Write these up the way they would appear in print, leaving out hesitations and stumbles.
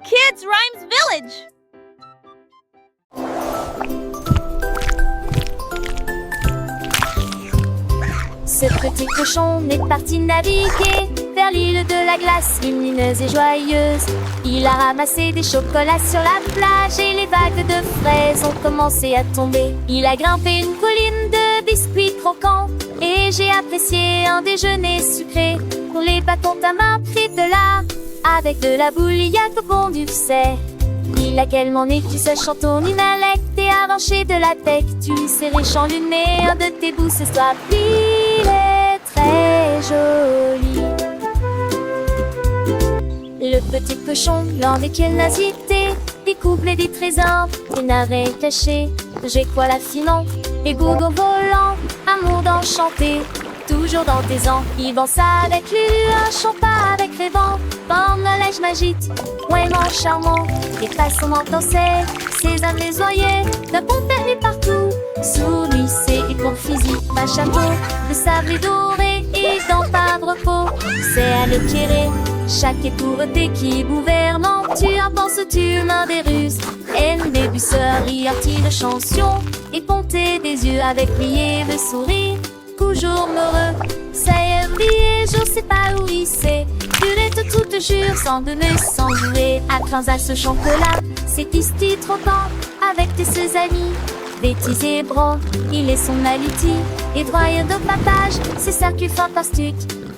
Kids Rhymes Village! Ce petit cochon est parti naviguer vers l'île de la glace, lumineuse et joyeuse. Il a ramassé des chocolats sur la plage et les vagues de fraises ont commencé à tomber. Il a grimpé une colline de biscuits croquants et j'ai apprécié un déjeuner sucré. Pour les bâtons ta main pris de là, avec de la bouilliaque au fond du sait. Il a quellement né, tu sais, chanton une alec, et arraché de la tête, tu sais, enluné, un de tes bouts ce soir. Il est très joli. Le petit cochon, l'un des curiosités, découvre des trésors, des navets cachés. J'ai quoi la finon, et gourgons volants, un monde enchanté. Toujours dans tes ans, il danse avec lui, un chant pas avec les vents. Comme le neige magique, vraiment charmant. Et façon danser, ses âmes les oyer, de bons permis partout. Sous lui, c'est pour fusil, un chapeau, de sable doré et dans pas de repos. C'est à l'éclairer, chaque étourté qui gouvernant. Tu en penses, tu mains des ruses, et des busseurs, artis de chansons, et ponter des yeux avec plié de souris. Toujours heureux, ça y est brillé, je sais pas où il sait. Purette tout te jure, sans donner, sans jouer. À 15 à ce chocolat, c'est ici trop temps. Avec tes ses amis, bêtises et bras, il est son aliti. Et droit de papage, c'est circuit fantastique.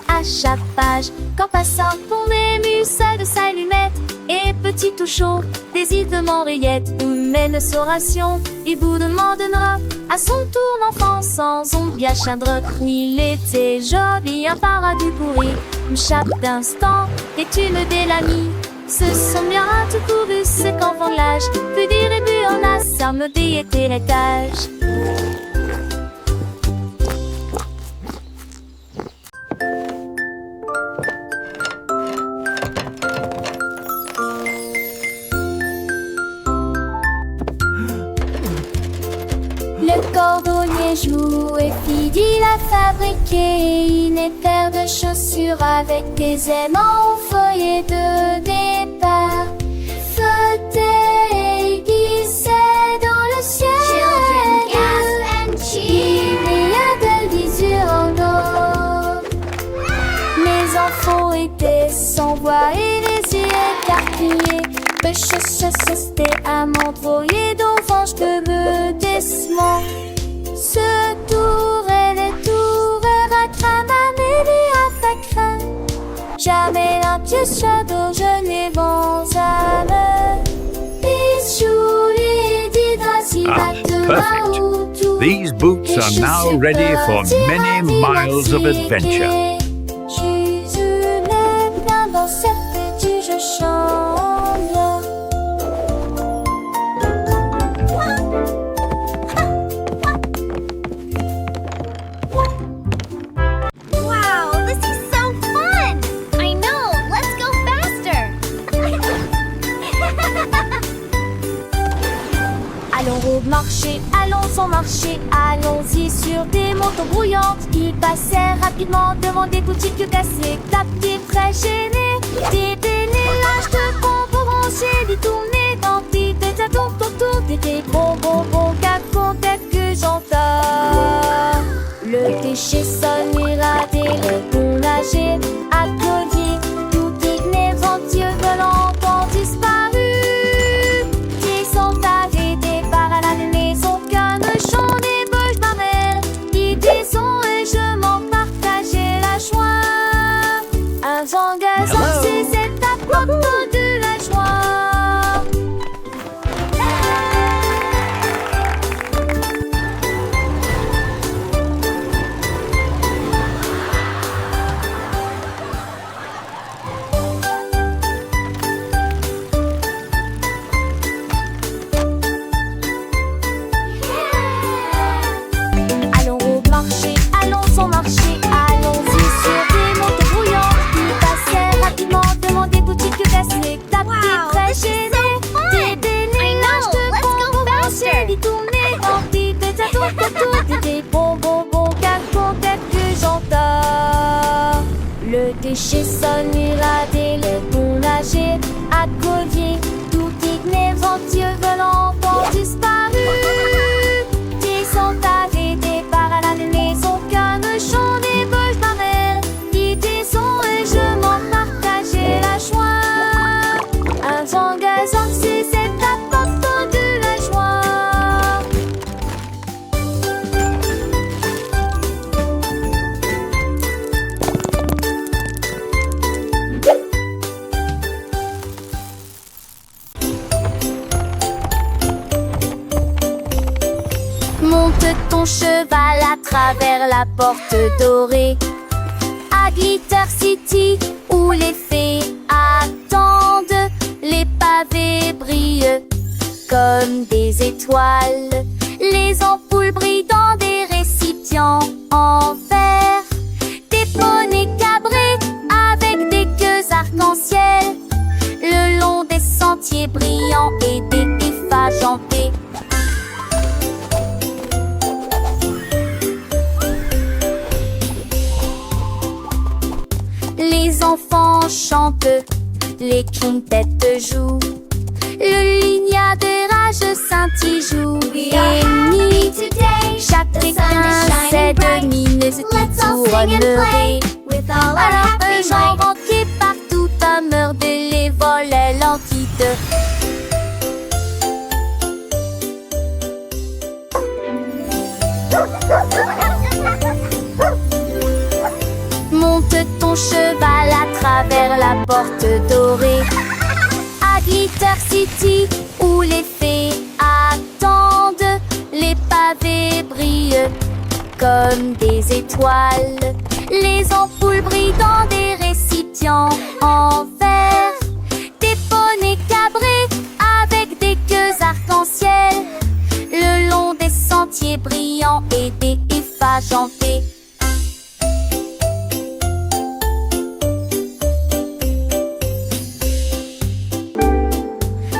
À chaque page, quand passant ton ému, ça de sa lunette. Et petit tout chaud, des îles de Montréette. Où mène oration, et bout de donnera à son tour l'enfant sans ombre, bien chadre. Il était joli, un paradis pourri. Chaque instant est une belle amie. Ce sont bien tout couru, ce qu'enfant de l'âge peut dire et bu en a, ça me dit était l'étage. Le cordonnier joue et il a fabriqué une paire de chaussures avec des aimants au feuillet de départ. Flotter glissait dans le ciel. Il y a de l'usure en eau. Mes enfants étaient sans voix et les yeux écarquillés. Le c'était à m'envoyer d'orange que me décement. Ce tour et les tours à cramaner à ta crainte. Jamais un pied shadow, je n'ai vent à me. Perfect. These boots are now ready for many miles of adventure. Allons sans marcher, allons-y sur des motos brouillantes. Ils passèrent rapidement devant des boutiques cassées. Tapis très gênés, des délélages de concurrenciers, des tournées d'antiques, des adultes autour des bonbons, qu'à que j'entends. Le péché sonne, irradé, le bon nager, applaudi, tout inéventueux volant ont disparu. Qui sont arrêtés par la maison qu'un chant des bouches d'arrêt. Ils disons et je m'en partageais la joie. Un zangazan, c'est cette apporte de la joie. ton cheval à travers la porte dorée. À Glitter City, où les fées attendent, les pavés brillent comme des étoiles. Les ampoules brillent dans des récipients en verre. Des poneys cabrés avec des queues arc-en-ciel, le long des sentiers brillants et des effajantés. Les enfants chantent, les quintettes jouent, le lignard de rage scintille joue et nuit. Chacun sait de mineuses qui tourneraient. Alors eux j'en renquais partout à meurtre les volets l'entite. Monte ton cheval à travers la porte dorée. À Glitter City, où les fées attendent, les pavés brillent comme des étoiles. Les ampoules brillent dans des récipients en verre. Des poneys cabrés avec des queues arc-en-ciel, le long des sentiers brillants et des effajantés.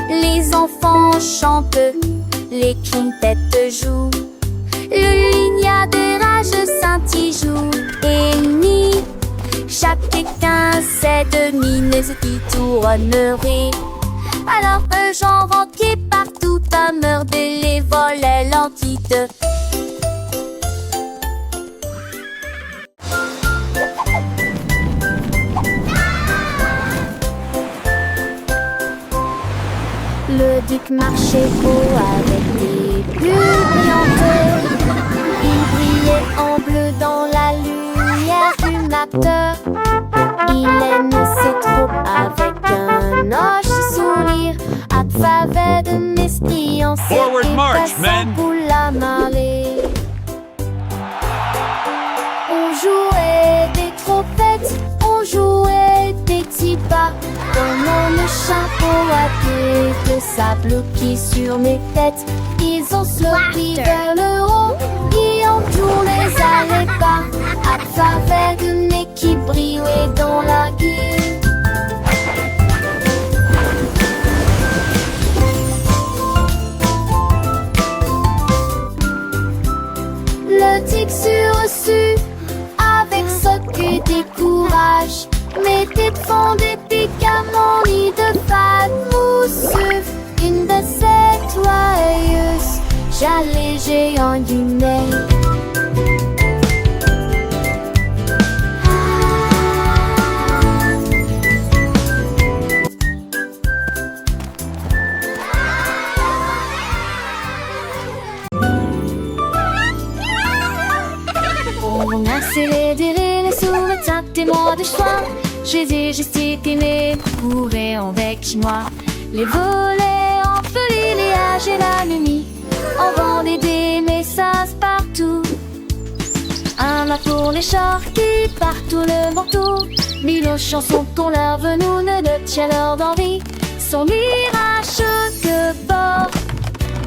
Les enfants chantent, les quintettes jouent, le lignard de rage scintille joue et nuit. Chacun sait de mineuses qui tourneraient. Alors eux j'en renquais partout à meurtre les volets l'entite. Le duc marchait beau avec des bulles brillantes. Il brillait en bleu dans la lumière du matin. Il aime ses troupes avec un hoche sourire, à travers de mesquillons, Forward march, men! Pour la marée. On jouait des trompettes, on jouait des petits pas, pendant le chapeau à queue de sable qui sur mes têtes. Ils ont sauté vers le haut, ils ont tourné les pas, à travers de nez qui brillait dans la guille. Le tic sur-reçu, avec ce que des courages, mettait de fond des pics à mon lit de fade mousseux. Une de ces joyeuses, j'allais géant du nez. On a célébré les sous-métiers témoins de choix. J'ai dit gesticule, courait avec moi. Les volets en folie, les âges et la nuit. On vendait des messages partout. Un mât pour les chars qui partout le manteau. Mille chansons qu'on leur nous ne le tient leur d'envie. Son mirage que bord.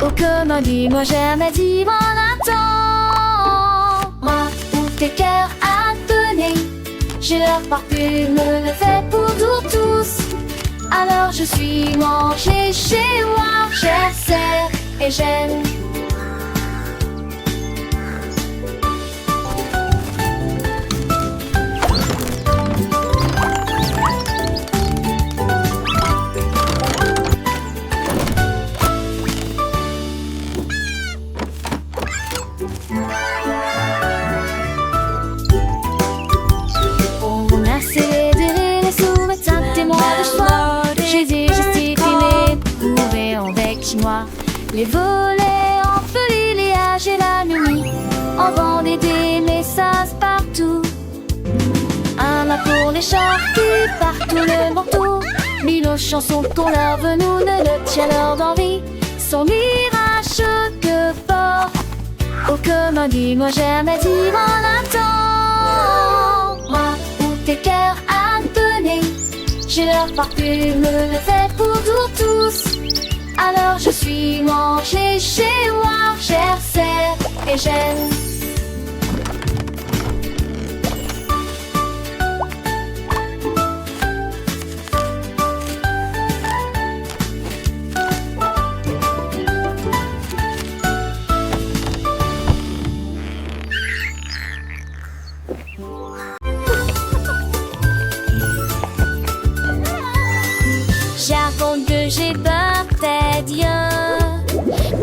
Oh comme un dit, moi jamais dit mon attend. Moi où tes cœurs à donner, j'ai leur parfume le fait pour nous tous. Alors je suis mangé chez moi, j'essaie et j'aime. On a célébré les sous-métiers témoins de choix. J'ai dit gesticule, courait avec moi. Les volets en folie, les âges et la nuit. On vendait des messages partout. Un mât pour les chars qui partout le manteau. Mille chansons qu'on leur nous ne le tient leur d'envie. Son mirage que porte. Oh comment dis-moi jamais tu m'en attends. Moi ou tes cœurs abonnés, j'ai leur parfume fait pour tous. Alors je suis mangée chez moi, chère sœur, et j'aime. J'avoue que j'ai peur tes dieux.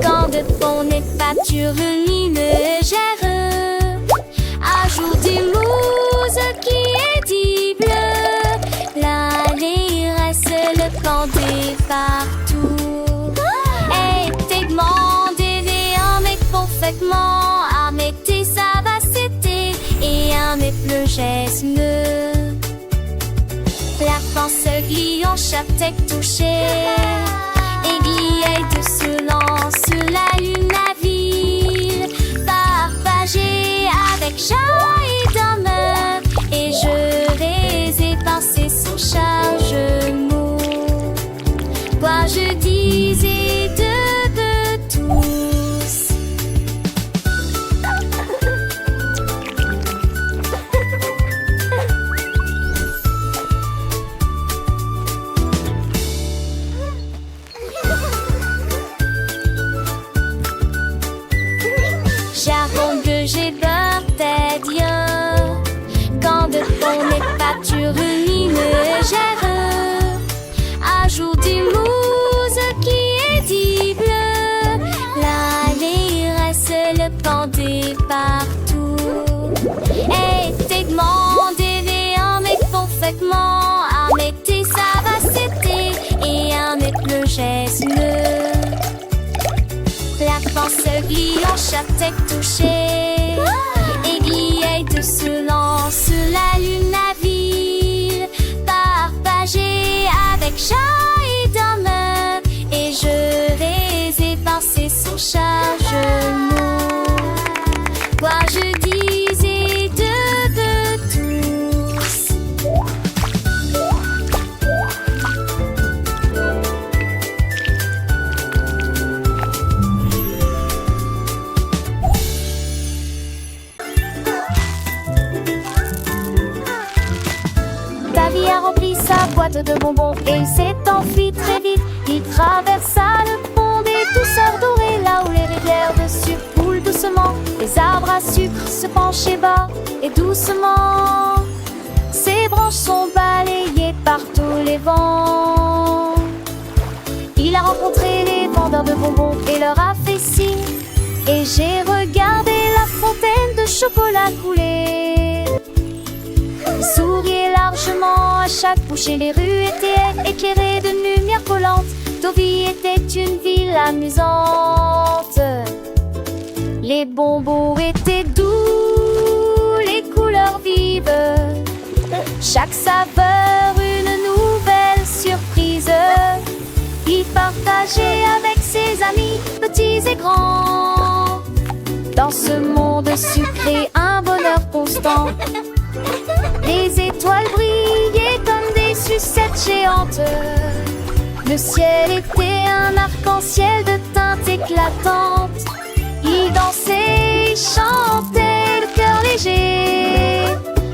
Quand de fond n'est pas légère, ajoute du mousse qui est dit bleu. L'allée reste le canté partout. Et t'es demandé un mec parfaitement à mettre ça va c'était et un mec le geste. La France glie en chaque tête touchée. Aiguille de ce lance la lune la ville. Partagée avec joie et d'homme. Et je les ai pensés sans chargement. Quoi je disais de tous. J'avoue que j'ai peur tes dieux. Quand de fond n'est pas légère, ajoute du mousse qui est dit bleu. L'allée reste le pendé partout. Et t'es demandé un mec parfaitement à mettre ça va c'était et un mec le geste. La France glie en chaque tête touchée. Aiguille de ce lance la lune la ville. Partagée avec joie et d'homme. Et je les ai pensés sans chargement. Quoi je disais de tous. Davy a rempli sa boîte de bonbons et il s'est enfui très vite. Il traversa le pont des douceurs dorées, là où les rivières de sucre coulent doucement. Les arbres à sucre se penchaient bas et doucement. Ses branches sont balayées par tous les vents. Il a rencontré les vendeurs de bonbons et leur a fait signe. Et j'ai regardé la fontaine de chocolat couler. Il souriait largement à chaque bouchée. Les rues étaient éclairées de lumière collante. Deauville était une ville amusante. Les bonbons étaient doux, les couleurs vives. Chaque saveur une nouvelle surprise. Il partageait avec ses amis, petits et grands. Dans ce monde sucré, un bonheur constant. Les étoiles brillaient comme des sucettes géantes. Le ciel était un arc-en-ciel de teintes éclatantes. Ils dansaient, ils chantaient, le cœur léger.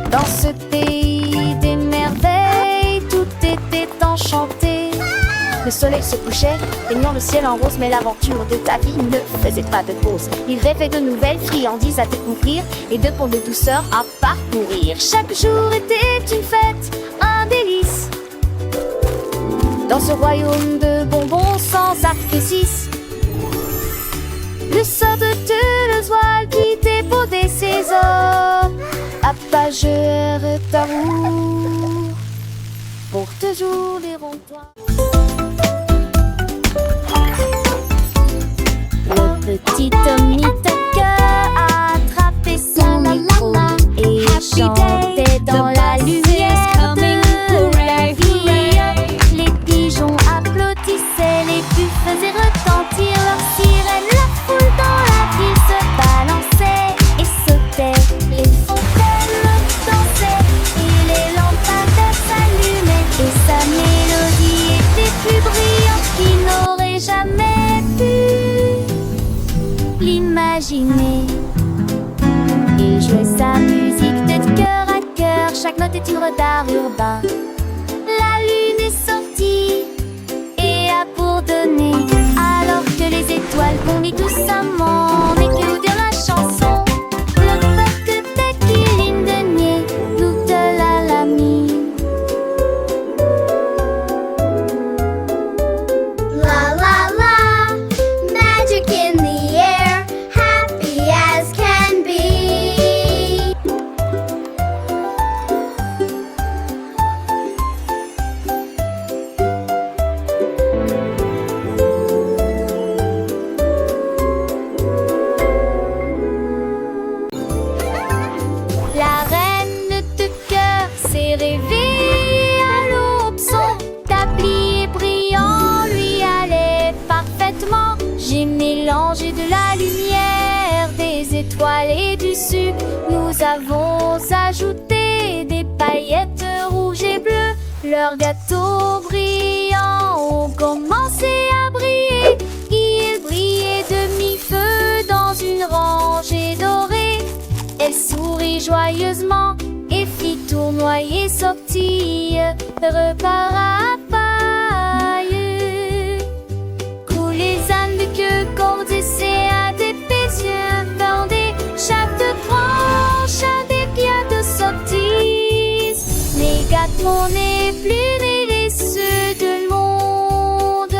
Dans ce pays des merveilles, tout était enchanté. Le soleil se couchait, baignant le ciel en rose. Mais l'aventure de Davy ne faisait pas de pause. Il rêvait de nouvelles friandises à découvrir et de ponts de douceur à parcourir. Chaque jour était une fête, un délice. Dans ce royaume de bonbons sans artifice. Le sort de le voile qui débaudait ses hommes. Apageur d'amour pour toujours les ronds-toits. Le petit Tommy-Tucker a attrapé son micro et chantait dans la lumière de la vie. Les pigeons applaudissaient, les buts faisaient retentir leurs sirènes. La foule dans la ville se balançait. imaginer. Il jouait sa musique de cœur à cœur, chaque note est une œuvre d'art urbain. La lune est sortie et a pour donner, alors que les étoiles vomissent doucement, et que nous dire la chanson. Le peuple que qu'il de nier, nous de la mine. La la la, magic in the air, happy as can be. La reine de cœur s'est réveillée à l'aube. Son tablier brillant lui allait parfaitement. J'ai mélangé de la lumière, des étoiles et du sucre. Nous avons ajouté des paillettes rouges et bleues. Leurs gâteaux brillants ont commencé à briller. Ils brillaient de mi-feu dans une rangée dorée. Elle sourit joyeusement et fit tournoyer sortie, repart à paille. Coulent les ânes de queue, cordes et à des yeux bandés, chaque branche a des pierres de sortie. Les gâteaux n'est plus les ceux de monde.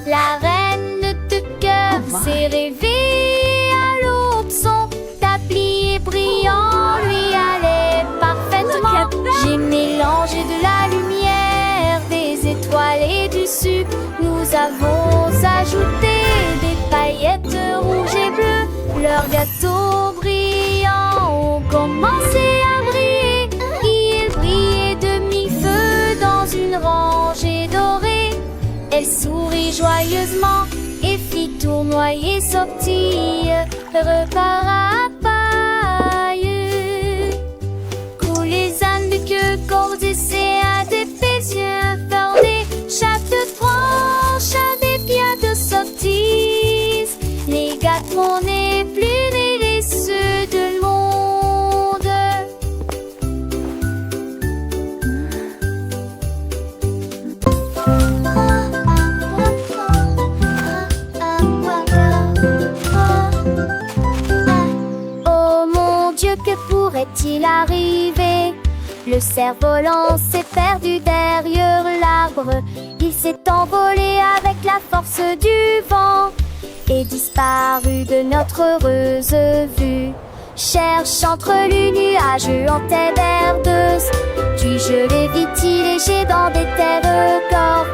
La reine de cœur s'est réveillée à l'aube. Son tablier brillant lui allait parfaitement. J'ai mélangé de la lumière, des étoiles et du sucre. Nous avons ajouté des paillettes rouges et bleues. Leurs gâteaux brillants ont commencé à briller. Ils brillaient de mi-feu dans une rangée dorée. Elle sourit joyeusement et fit tournoyer sortie, repart à paille. Coulent les ânes de queue, cordes et à des yeux bordés, chaque branche a des pierres de sortie. Les gâteaux n'est plus les ceux de monde. Oh mon Dieu, que pourrait-il arriver? Le cerf-volant s'est perdu derrière l'arbre. Il s'est envolé avec la force du vent et disparu de notre heureuse vue. Cherche entre les nuages en terre verdeuse, puis je l'ai vite léger dans des terres corps.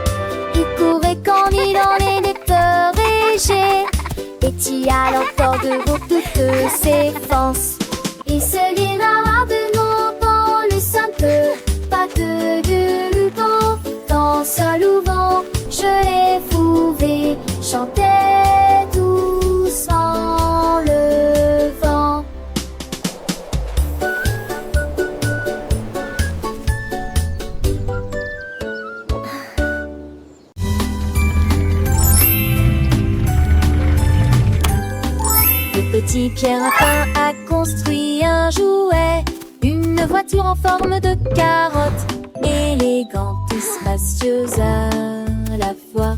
Il courait quand il en est peur et j'ai étillé à l'encore de toutes ses forces. Il se lira de dans le simple pas de vent. Dans ce louvant, je l'ai fouvé, chantait doucement le vent. Le petit Pierre Lapin a construit un jouet, une voiture en forme de carotte, élégante et spacieuse à la fois.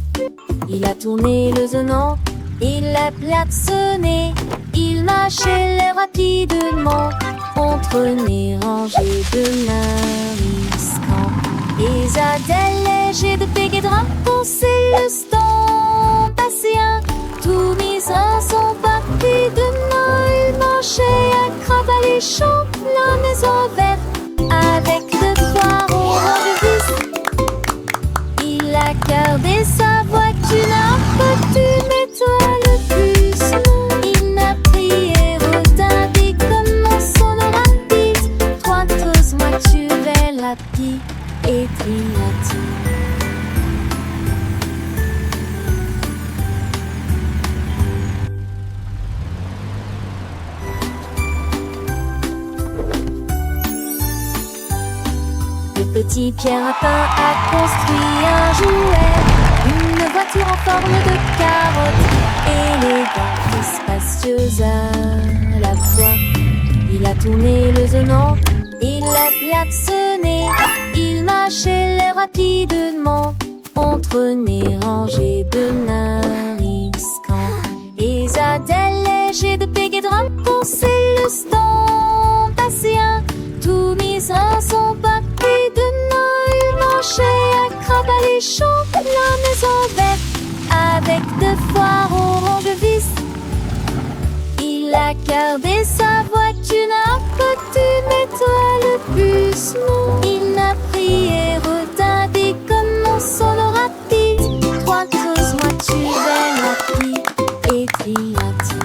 Il a tourné le zonant, il l'a klaxonné, il marchait rapidement entre les rangées de mariscants. Les adèles légers de béguet drapeau, c'est le stand passéen. Tous mes reins sont partis demain, il marchait à crabe alléchant, la maison verte avec le toit au rang de vis. Il a gardé sa voiture un peu d'une étoile plus. Il m'a prié retardé comme mon son rapide. Trois tous voitures la pie et triati. petit Pierre Lapin a construit un jouet, une voiture en forme de carotte, élégante et spacieuse à la fois. Il a tourné le zonant, il a klaxonné, il marchait rapidement entre nez rangés de nariscans. Et Zadel léger de pégé drum conseille le stand passien. Tout misère son paquet de nains, il marchait à crabe alléchant la maison verte avec deux foires orange vis. Il a gardé sa voiture un petit étoile plus non. Il n'a prié retardé comme mon solo rapide. Trois creuses, moi tu belle rapide et triathlon.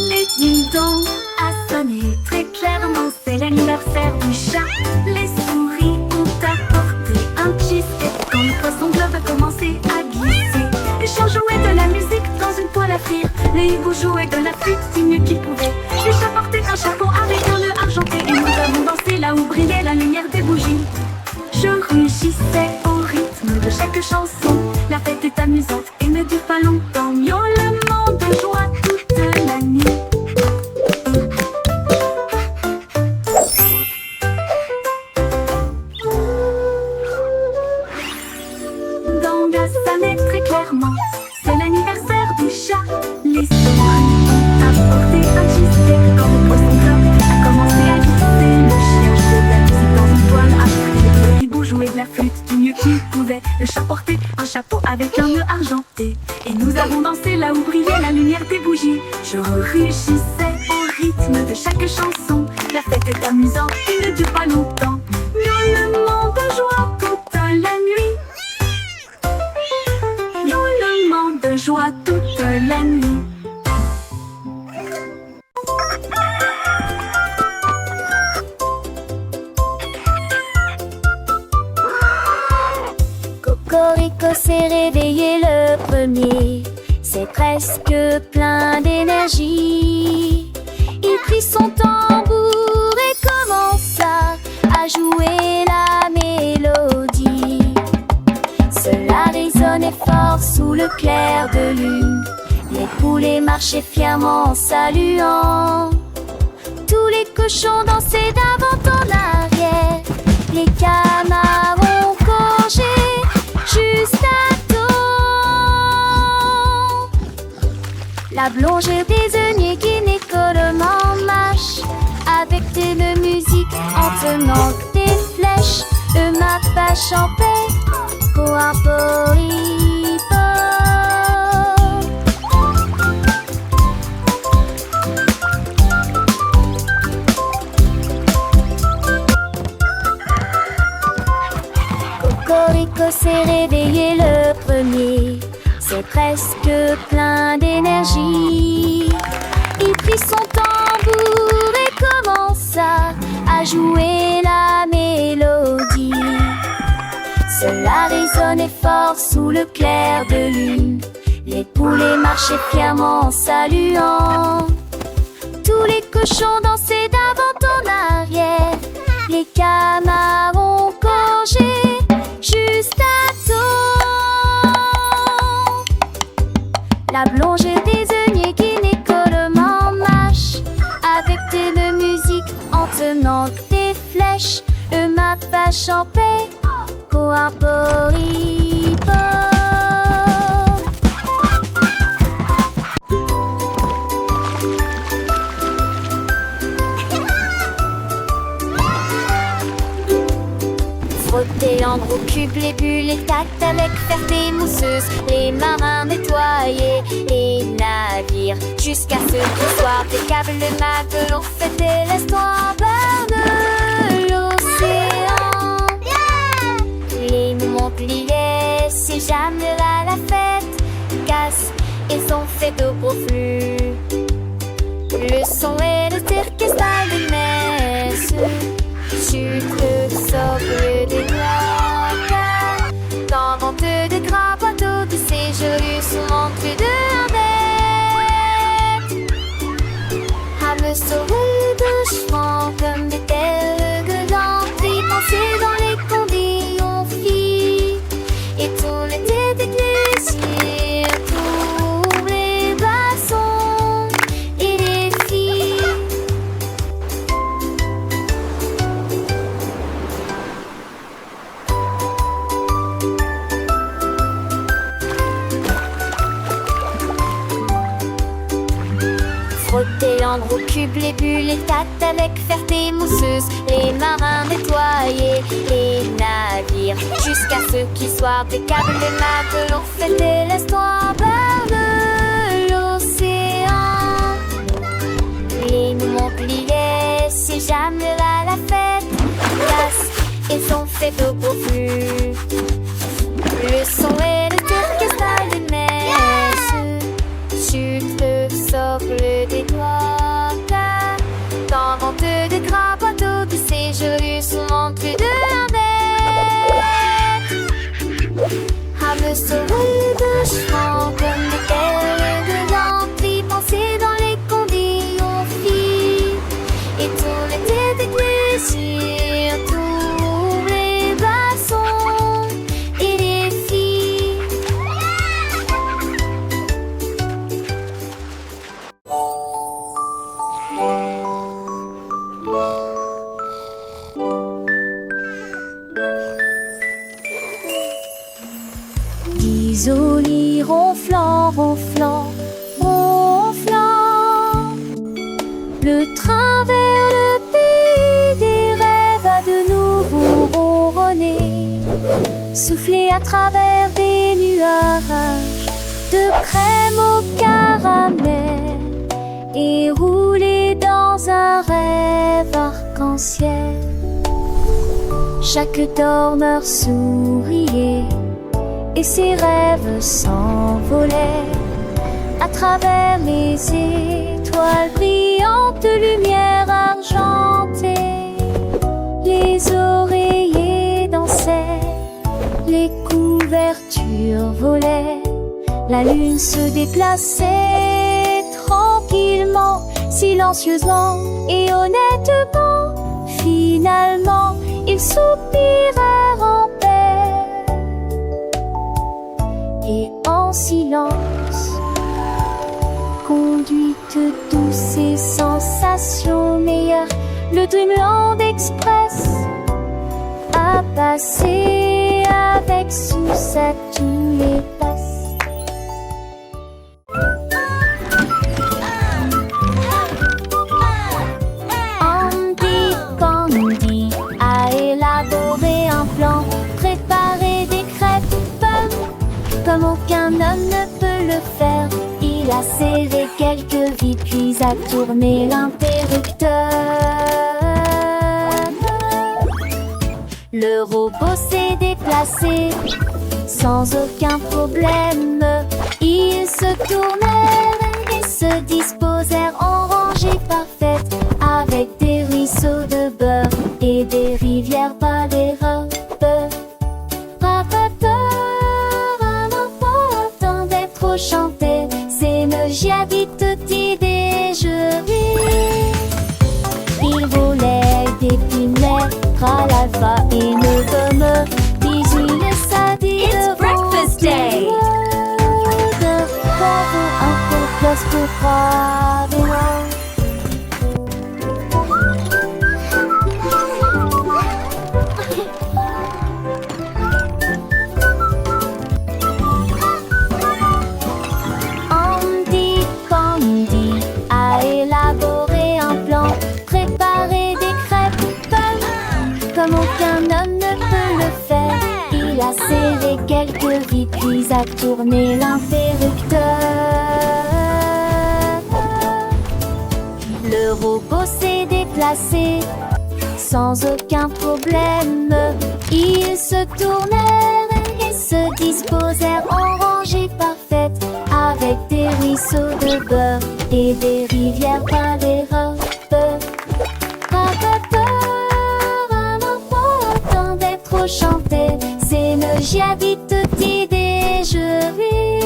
Les ding-dong a sonné très clairement, c'est l'anniversaire du chat. Les souris ont apporté un cheesecake quand le poisson globe a commencé à glisser. Les chats jouaient de la musique dans une poêle à frire. Les hiboux jouaient de la flûte du mieux qu'ils pouvaient. Les chats portaient un chapeau avec un nœud argenté et nous avons dansé là où brillait la lumière des bougies. Je rugissais au rythme de chaque chanson. La fête est amusante et ne dure pas longtemps. Miaulement de joie toute la nuit. Dans la sonne très clairement, c'est l'anniversaire du chat. Les souris ont apporté un cheesecake quand le poisson globe a commencé à glisser. Le chien jouait de la musique dans une toile à frire. Le hibou jouait de la flûte du mieux qu'il pouvait. Le chat portait un chapeau avec un nœud argenté et nous avons dansé là où brillait la lumière des bougies. Je rugissais au rythme de chaque chanson. La fête est amusante et ne dure pas longtemps. Miaulement de joie toute la nuit. Miaulement de joie toute la nuit. Cocorico s'est réveillé le premier, c'est presque plein d'énergie. Il prit son tambour et commença à jouer la mélodie. Cela résonnait fort sous le clair de lune. Les poulets marchaient fièrement en saluant. Tous les cochons dansaient d'avant en arrière. Les canards ont congé juste à temps. La blonge désignée qui n'écolement marche avec de musique en tenant des flèches. Le mapa champait coarporipo. Cocorico s'est réveillé le premier, c'est presque plein d'énergie. Il prit son tambour et commença à jouer la mélodie. Cela résonnait fort sous le clair de lune. Les poulets marchaient fièrement en saluant. Tous les cochons dansaient d'avant en arrière. Les canards ont congé juste à temps. La blonge désignée qui n'écolement marche avec de musique en tenant des flèches. Le mapa champait coarporipo. Frotter en gros cubes les bulles, les tacts avec ferté mousseuse. Les marins nettoyaient les navires jusqu'à ce que soir des câbles de matelot fêtaient l'histoire de l'océan. Les Montlilais, c'est jamais là la fête. Casse, ils ont fait de gros flux. Le son est le orchestral de messe. Sucre, sobre des noix, dans vente de gras. tubes, les bulles, les tâtes avec fierté mousseuse. Les marins nettoyaient les navires jusqu'à ce qu'ils soient impeccables. Les matelots fêtaient l'espoir vers l'océan. Les Montpellier, c'est jamais là la fête. Ils sont faits au beau flux. Le son et le orchestre des messes. Sucre, socle des doigts. Dans vente de grands bateaux qui séjournent souvent plus de 1 mètre. À me sauver de chevaux comme des perles de lentilles pensées dans les condits aux filles. Et tout l'été des plaisirs, tous les bassons et les filles. Isolés ronflant, ronflant, ronflant. Le train vers le pays des rêves a de nouveau ronronné. Soufflé à travers des nuages de crème au caramel et roulé dans un rêve arc-en-ciel. Chaque dormeur souriait et ses rêves s'envolaient à travers les étoiles brillantes de lumière argentée. Les oreillers dansaient, les couvertures volaient, la lune se déplaçait tranquillement, silencieusement et honnêtement. Finalement, ils soupirèrent en paix et en silence. Conduite douce et sensation meilleure, le Dreamland Express a passé avec succès tous les passes. Andy Pandy a élaboré un plan, préparé des crêpes bonnes comme aucun homme ne peut le faire. Il a serré quelques vis puis a tourné l'interrupteur. Le robot s'est déplacé sans aucun problème. Ils se tournèrent et se disposèrent en rangée parfaite, avec des ruisseaux de beurre et des rivières pas des robes. Attendait trop chanter, c'est me j'habite tutti déjeuner. Il volait des pinets, ralava et ne gomme. Bisous les sadis. It's breakfast day. Un peu plus pour croire. Andy Pandy a élaboré un plan, préparé des crêpes bonnes comme aucun homme ne peut le faire. Il a serré quelques vis puis a tourné l'interrupteur. Le robot s'est déplacé sans aucun problème. Ils se tournèrent et se disposèrent en rangée parfaite, avec des ruisseaux de beurre et des rivières pas des robes. Attendait trop chanter, c'est me j'habite tutti déjeuner.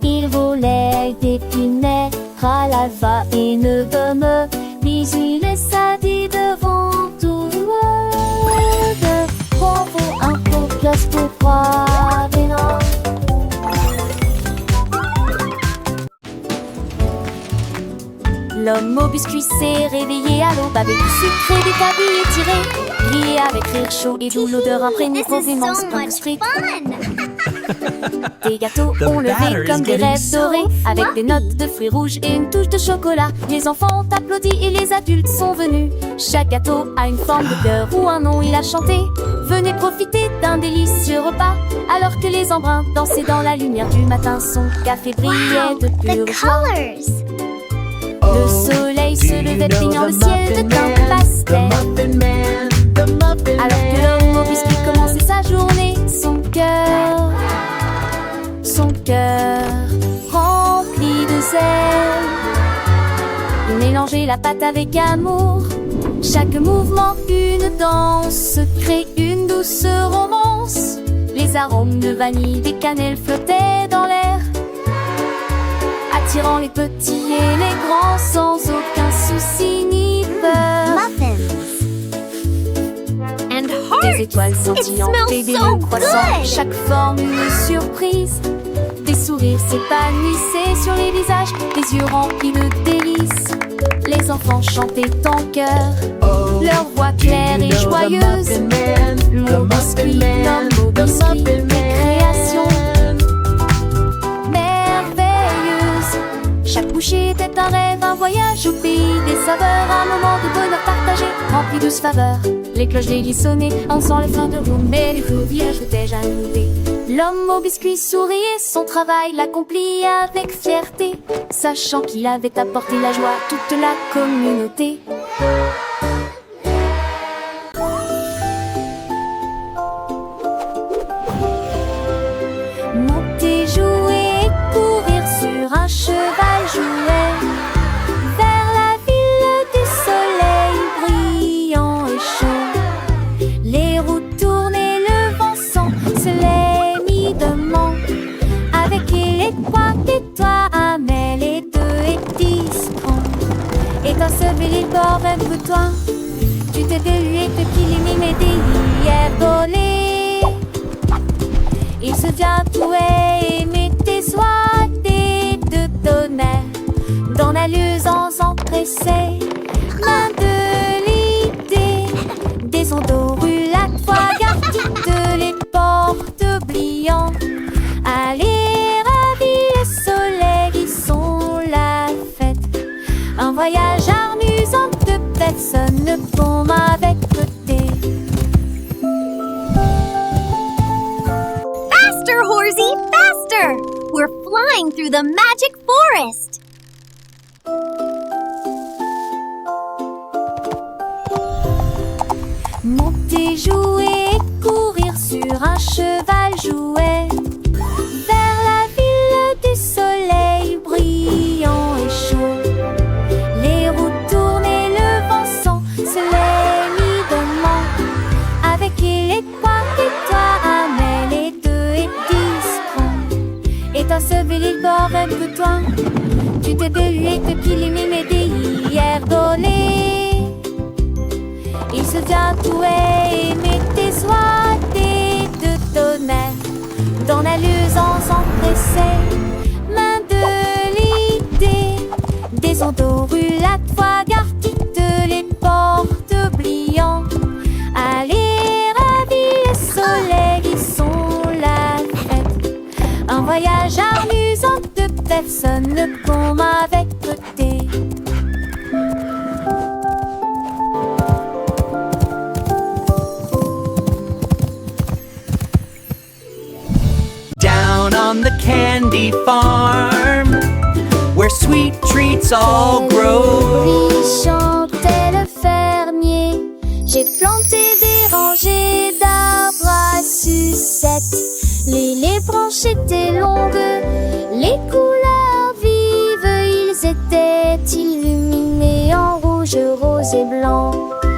Il volait des pinets, ralava et ne gomme. Bisous les sadis devant tout le monde. Bravo un peu plus pour croire des noms. L'homme au biscuit s'est réveillé à l'aube avec du sucre et des tabliers tirés. Riait avec rire chaud et d'où l'odeur imprégnée This is provenance so d'un much sprit. fun! Des gâteaux ont levé comme des rêves dorés, avec des notes de fruits rouges et une touche de chocolat. Les enfants ont applaudi et les adultes sont venus. Chaque gâteau a une forme de cœur ou un nom il a chanté. Venez profiter d'un délicieux repas, alors que les embruns dansaient dans la lumière du matin. Son café brillait de The pure joie. colors. Le soleil se levait peignant le ciel de teint pastel. Alors que l'homme au biscuit commençait sa journée, son cœur rempli de zèle. Il mélangeait la pâte avec amour. Chaque mouvement, une danse, crée une douce romance. Les arômes de vanille, des cannelles flottaient dans l'air, attirant les petits et les grands sans aucun souci ni peur. Muffins. And Des étoiles scintillantes smells et des so nœuds croissants, good. chaque forme une surprise. Des sourires s'épanouissaient sur les visages, des yeux remplis de délices. Les enfants chantaient en chœur, leur voix claire et joyeuse. Mon biscuit, l'homme au biscuit, création merveilleuse. Chaque bouchée était un rêve, un voyage au pays des saveurs, un moment de bonheur partagé, rempli de faveurs. Les cloches délices sonnaient, en sent les fins de roue, mais les feux villages étaient jamais. L'homme au biscuit souriait, son travail l'accomplit avec fierté, sachant qu'il avait apporté la joie à toute la communauté. Monter, jouer et courir sur un cheval jouet vers la ville du soleil brillant et chaud. Les roues tournaient, le vent se les mit de main. Avec les trois et toi, mais les deux et 10 ans. Et dans ce bel bord un peu toi, tu t'es délué depuis les mimes des hier volés. Il se tatouait et mettait soit des deux tonnerres dans la lieuse en pressée. L'un de l'idée des ondes roulades, fois garde les portes oubliant. Allez, ravis le soleil, ils sont la fête. Un voyage amusant de personne pour avec côté. Faster, Horsey, faster! We're flying through the magic forest. Monter, jouer et courir sur un cheval jouet vers la ville du soleil brillant et chaud. Les roues tournaient, le vent se les mit de main. Avec les trois et toi, mais les deux et 10 ans. Et dans ce bel bord un peu toi, tu t'es délué depuis les mimes et des hier volés. Il se tatouait et mettait soit des deux tonnerres dans la lieuse en pressée. Main de l'idée des ondes roulades, fois garde les portes oubliant. Allez, ravis le soleil, ils sont la fête. Un voyage amusant de personne comme avec côté. Down on the candy farm, where sweet treats all grow. Lui chantait le fermier. J'ai planté des rangées d'arbres à sucettes. Les branches étaient longues, les couleurs vives, ils étaient illuminés en rouge, rose et blanc.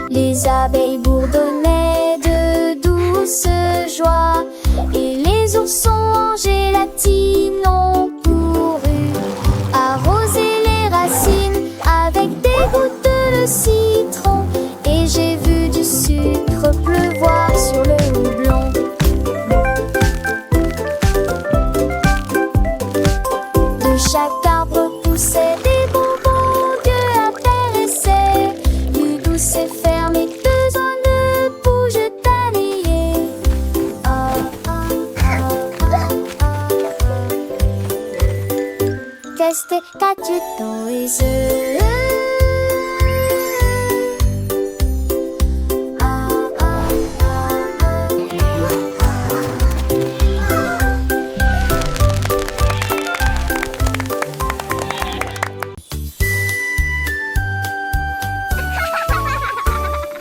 Les abeilles bourdonnaient de douce joie, et les oursons en gélatine ont couru arroser les racines avec des gouttes de citron. Et j'ai vu du sucre pleuvoir sur le houblon. De chaque arbre poussaient des bonbons que intéressaient. Du douce et ferme et besoin de bouges d'année. Ah, ah, ah, ah. て果実といず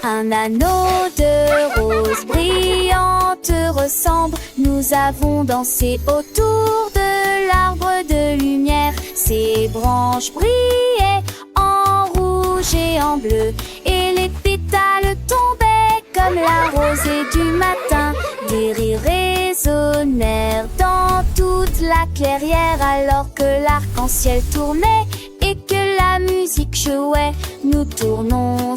Un anneau de rose brillante ressemble. Nous avons dansé autour de l'arbre de lumière. Ses branches brillaient en rouge et en bleu. Et les pétales tombaient comme la rosée du matin. Des rires résonnèrent dans toute la clairière alors que l'arc-en-ciel tournait et que la musique jouait. Nous tournons en